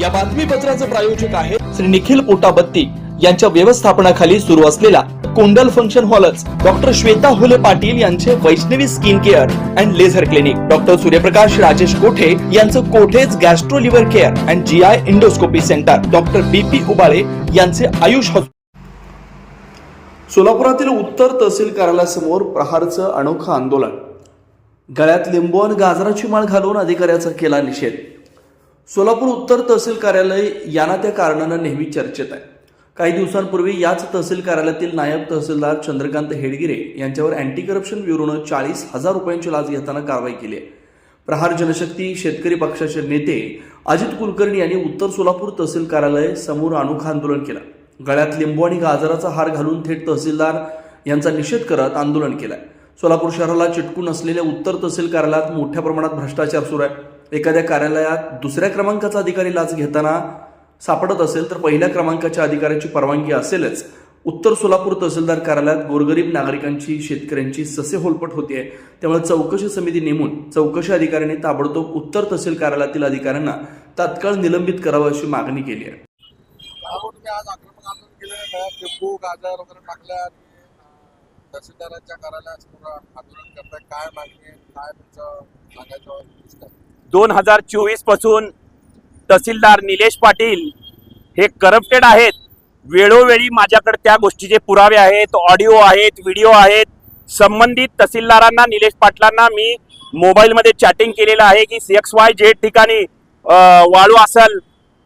या बातमीपत्राचे प्रायोजक आहे श्री निखिल पोटाबत्ती यांच्या व्यवस्थापनाखाली सुरू असलेला कुंडल फंक्शन हॉलच, डॉक्टर श्वेता हुले पाटील यांचे Vaishnavi skin care and laser clinic, doctor Suryaprakash Rajesh Kothe यांचं Kothe's gastro liver care and GI endoscopy centre, doctor BP Ubale यांचे आयुष हॉस्पिटल. सोलापुरातील उत्तर तहसील कार्यालयासमोर प्रहारचं अनोखं आंदोलन. गळ्यात लिंबू आणि गाजराची माळ घालून अधिकाऱ्याचा केला निषेध. सोलापूर उत्तर तहसील कार्यालय याना त्या कारणानं नेहमी चर्चेत आहे. काही दिवसांपूर्वी याच तहसील कार्यालयातील नायब तहसीलदार चंद्रकांत हेडगिरे यांच्यावर अँटी करप्शन ब्युरोनं 40,000 रुपयांची लाच घेताना कारवाई केली आहे. प्रहार जनशक्ती शेतकरी पक्षाचे नेते अजित कुलकर्णी यांनी उत्तर सोलापूर तहसील कार्यालय समोर अनोखं आंदोलन केलं. गळ्यात लिंबू आणि गाजराचा हार घालून थेट तहसीलदार यांचा निषेध करत आंदोलन केलंय. सोलापूर शहराला चिटकून असलेल्या उत्तर तहसील कार्यालयात मोठ्या प्रमाणात भ्रष्टाचार सुरू आहे. एखाद्या कार्यालयात दुसऱ्या क्रमांकाचा अधिकारी लाच घेताना सापडत असेल तर पहिल्या क्रमांकाच्या अधिकाऱ्याची परवानगी असेलच. उत्तर सोलापूर तहसीलदार कार्यालयात गोरगरीब नागरिकांची, शेतकऱ्यांची ससे होलपट होतीये. त्यामुळे चौकशी समिती नेमून चौकशी अधिकाऱ्यांनी ताबडतोब उत्तर तहसील कार्यालयातील अधिकाऱ्यांना तात्काळ निलंबित करावं अशी मागणी केली आहे. लिंबू गाजर वगैरे टाकल्या तहसीलदारांच्या कार्यालयासमोर आंदोलन करताय, काय मागणी आहे, काय तुमचं सांगायचं? 2024 पासून तहसीलदार निलेश पाटील हे करप्टेड आहेत. वेळोवेळी माझ्याकडे त्या गोष्टीचे पुरावे आहेत, ऑडिओ आहेत, व्हिडिओ आहेत. संबंधित तहसीलदारांना, निलेश पाटलांना मी मोबाईलमध्ये चॅटिंग केलेलं आहे की XYZ ठिकाणी वाळू असल,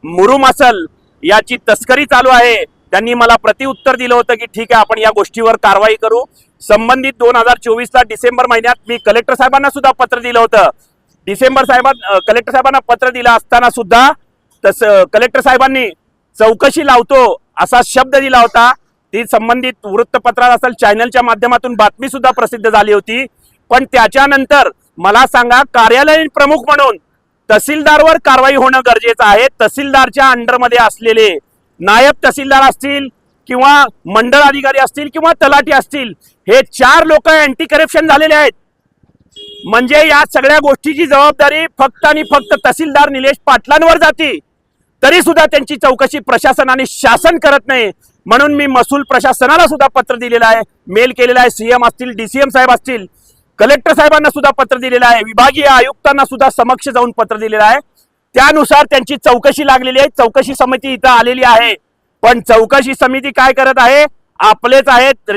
मुरुम असल याची तस्करी चालू आहे. त्यांनी मला प्रतिउत्तर दिलं होतं की ठीक आहे, आपण या गोष्टीवर कारवाई करू. संबंधित 2024ला डिसेंबर महिन्यात मी कलेक्टर साहेबांना सुद्धा पत्र दिलं होतं. कलेक्टर साहेबांना पत्र दिलं असताना सुद्धा कलेक्टर साहेबांनी चौकशी लावतो असा शब्द दिला होता. ती संबंधित वृत्तपत्रात असेल, चॅनलच्या माध्यमातून बातमी सुद्धा प्रसिद्ध झाली होती. पण त्याच्यानंतर मला सांगा, कार्यालयीन प्रमुख म्हणून तहसीलदारवर कारवाई होणं गरजेचं आहे. तहसीलदारच्या अंडरमध्ये असलेले नायब तहसीलदार असतील किंवा मंडळ अधिकारी असतील किंवा तलाठी असतील, हे 4 लोक अँटी करप्शन झालेले आहेत. म्हणजे या सगळ्या गोष्टीची जबाबदारी फक्त आणि फक्त तहसीलदार निलेश पाटलांवर जाते. तरी सुद्धा त्यांची चौकशी प्रशासन आणि शासन करत नाही. म्हणून मी महसूल प्रशासनाला सुद्धा पत्र दिलेलं आहे, मेल केलेला आहे. CM असतील, DCM साहेब असतील, कलेक्टर साहेबांना सुद्धा पत्र दिलेलं आहे, विभागीय आयुक्तांना सुद्धा समक्ष जाऊन पत्र दिलेलं आहे. त्यानुसार त्यांची चौकशी लागलेली आहे. चौकशी समिती इथं आलेली आहे. पण चौकशी समिती काय करत आहे? आपलेच आहेत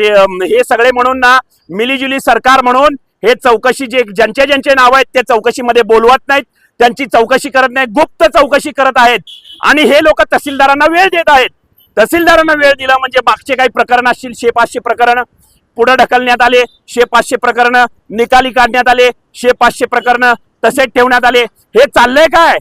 हे सगळे म्हणून ना, मिलीजुली सरकार म्हणून हे चौकशी ज्यांचे नाव आहेत ते चौकशीमध्ये बोलवत नाहीत, त्यांची चौकशी करत नाहीत, गुप्त चौकशी करत आहेत. आणि हे लोक तहसीलदारांना वेळ देत आहेत. तहसीलदारांना वेळ दिला म्हणजे मागचे काही प्रकरण असतील, 600-500 प्रकरण पुढे ढकलण्यात आले, 600-500 प्रकरण निकाली काढण्यात आले, 600-500 प्रकरण तसेच ठेवण्यात आले. हे चाललंय काय?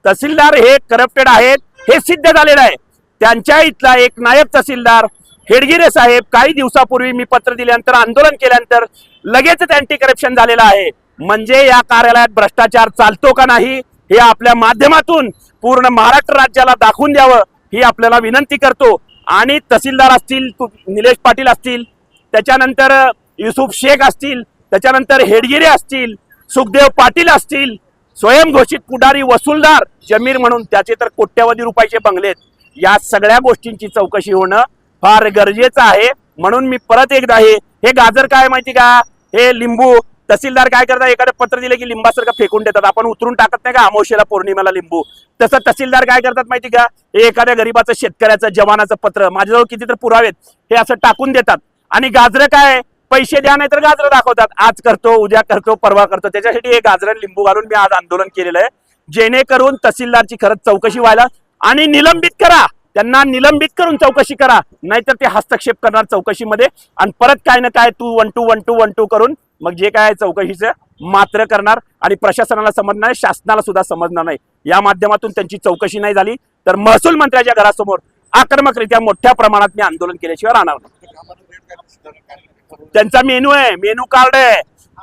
तहसीलदार हे करप्टेड आहेत हे सिद्ध झालेलं आहे. त्यांच्या इथला एक नायब तहसीलदार हेडगिरे साहेब काही दिवसापूर्वी मी पत्र दिल्यानंतर, आंदोलन केल्यानंतर लगेचच अँटी करप्शन झालेलं आहे. म्हणजे या कार्यालयात भ्रष्टाचार चालतो का नाही हे आपल्या माध्यमातून पूर्ण महाराष्ट्र राज्याला दाखवून द्यावं ही आपल्याला विनंती करतो. आणि तहसीलदार असतील, निलेश पाटील असतील, त्याच्यानंतर युसुफ शेख असतील, त्याच्यानंतर हेडगिरे असतील, सुखदेव पाटील असतील, स्वयंघोषित पुढारी वसूलदार जमीर म्हणून त्याचे तर कोट्यवधी रुपयाचे बंगलेत. या सगळ्या गोष्टींची चौकशी होणं फार गरजेचं आहे. म्हणून मी परत एकदा हे गाजर काय माहिती का, हे लिंबू तहसीलदार काय करतात, एखादं पत्र दिलं की लिंबासारखं फेकून देतात. आपण उतरून टाकत नाही का अमावस्येला, पौर्णिमेला लिंबू, तसं तहसीलदार काय करतात माहिती का, हे एखाद्या गरीबाचं, शेतकऱ्याचं, जवानाचं पत्र, माझ्याजवळ किती तर पुरावेत, हे असं टाकून देतात. आणि गाजरं काय, पैसे द्या नाही तर गाजरं दाखवतात. आज करतो, उद्या करतो, परवा करतो. त्याच्यासाठी हे गाजरं लिंबू घालून मी आज आंदोलन केलेलं आहे, जेणेकरून तहसीलदारची खरंच चौकशी व्हायला. आणि निलंबित करा, त्यांना निलंबित करून चौकशी करा, नाहीतर ते हस्तक्षेप करणार चौकशीमध्ये आणि परत काय ना काय 2 1 2 1 2 1 2 करून मग जे काय चौकशीचं मात्र करणार. आणि प्रशासनाला समजणार नाही, शासनाला सुद्धा समजणार नाही. या माध्यमातून त्यांची चौकशी नाही झाली तर महसूल मंत्र्याच्या घरासमोर आक्रमकरित्या मोठ्या प्रमाणात मी आंदोलन केल्याशिवाय राहणार नाही. त्यांचा मेनू आहे, मेनू कार्ड आहे.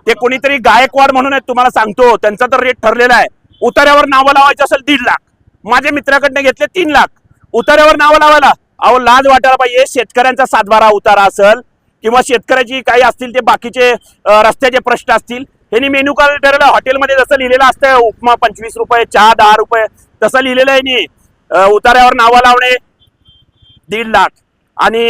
ते कोणीतरी गायकवाड म्हणून आहे, तुम्हाला सांगतो, त्यांचा तर रेट ठरलेला आहे. उतार्यावर नावं लावायचं असेल 1.5 लाख, माझ्या मित्राकडनं घेतले 3 लाख उतार्यावर नावं लावायला. अहो लाज वाटायला पाहिजे. शेतकऱ्यांचा 7-12 उतारा असेल किंवा शेतकऱ्याची काही असतील ते बाकीचे रस्त्याचे प्रश्न असतील, ह्यांनी मेनू कार्ड ठरवलं. हॉटेलमध्ये जसं लिहिलेलं असतं उपमा 25 रुपये, चहा 10 रुपये, तसं लिहिलेलं आहे. उतार्यावर नावं लावणे 1.5 लाख आणि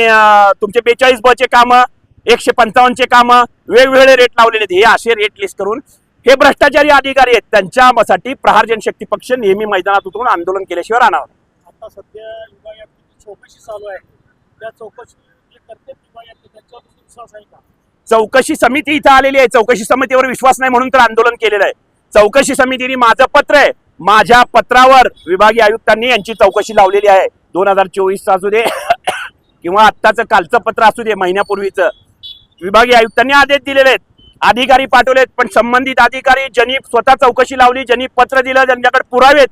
तुमचे 42 ब चे कामं 155 चे कामं वेगवेगळे रेट लावलेले आहेत. हे असे रेट लिस्ट करून हे भ्रष्टाचारी अधिकारी आहेत. त्यांच्यासाठी प्रहार जनशक्ती पक्ष नेहमी मैदानात उतरून आंदोलन केल्याशिवाय राहणार. आता सध्या विभागात चौकशी चालू आहे, त्या चौकशी जे करते विभागात त्यांच्यावर विश्वास आहे का? चौकशी समिती इथं आलेली आहे. चौकशी समितीवर विश्वास नाही म्हणून तर आंदोलन केलेलं आहे. चौकशी समितीने माझं पत्र आहे, माझ्या पत्रावर विभागीय आयुक्तांनी यांची चौकशी लावलेली आहे. 2024 असू दे किंवा आत्ताचं कालचं पत्र असू दे, महिन्यापूर्वीचं विभागीय आयुक्तांनी आदेश दिलेले आहेत, अधिकारी पाठवलेत. पण संबंधित अधिकारी ज्यांनी स्वतः चौकशी लावली, ज्यांनी पत्र दिलं, ज्यांच्याकडे पुरावेत,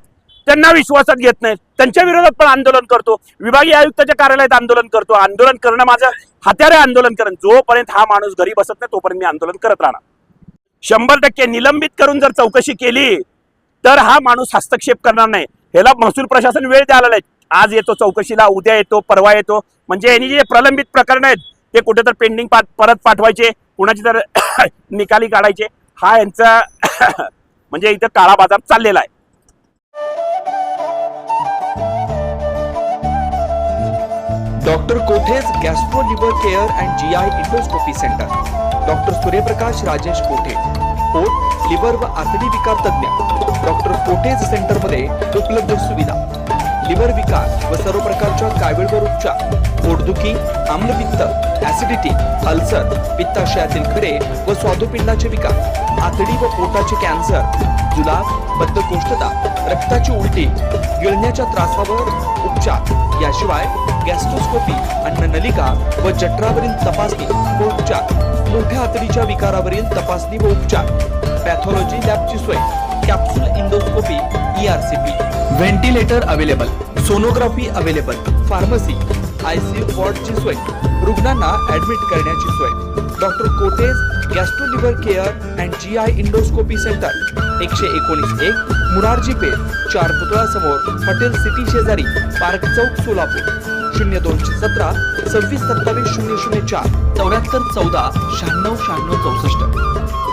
त्यांना विश्वासात घेत नाहीत. त्यांच्या विरोधात पण आंदोलन करतो, विभागीय आयुक्ताच्या कार्यालयात आंदोलन करतो. आंदोलन करणं माझं हत्यार आहे. आंदोलन करणं जोपर्यंत हा माणूस घरी बसत नाही तोपर्यंत मी आंदोलन करत राहणार. 100% निलंबित करून जर चौकशी केली तर हा माणूस हस्तक्षेप करणार नाही. ह्याला महसूल प्रशासन वेळ द्यायला आहे. आज येतो चौकशीला, उद्या येतो, परवा येतो. म्हणजे यांनी जे प्रलंबित प्रकरण आहेत ते कुठे तर पेंडिंग परत पाठवायचे, कुणाची तर निकाली काढायचे. हा यांचा म्हणजे इथं काळा बाजार चाललेला आहे. Doctor Kothe's gastro liver care and GI endoscopy centre. Doctor Suryaprakash Rajesh कोठे, पोट, लिव्हर व आतडी विकार तज्ञ. डॉक्टर कोठेज सेंटरमध्ये उपलब्ध सुविधा: लिव्हर विकार व सर्व प्रकारच्या कावीळवर उपचार, पोटदुखी, आम्लपित्त, ऍसिडिटी, अल्सर, पित्ताशयातील खडे व स्वादुपिंडाचे विकार, आतडी व पोटाचे कॅन्सर, जुलाब, बद्धकोष्ठता, रक्ताची उलटी, गिळण्याच्या त्रासावर उपचार. याशिवाय गॅस्ट्रोस्कोपी, अन्ननलिका व जठरावरील तपासणी व उपचार, मोठ्या आतडीच्या विकारावरील तपासणी व उपचार, पॅथॉलॉजी लॅबची सोय, capsule endoscopy, ERCP, ventilator available, sonography available, pharmacy, ICU वॉर्डची सोय, रुग्णांना ऍडमिट करण्याची सोय. Doctor Kothe's gastro liver care and GI endoscopy centre, 119-1 Murarji Peth, 4 पुतळा समोर, हॉटेल सिटी शेजारी, पार्क चौक, सोलापूर. 0217 26 27 004 74 14 96 96 64.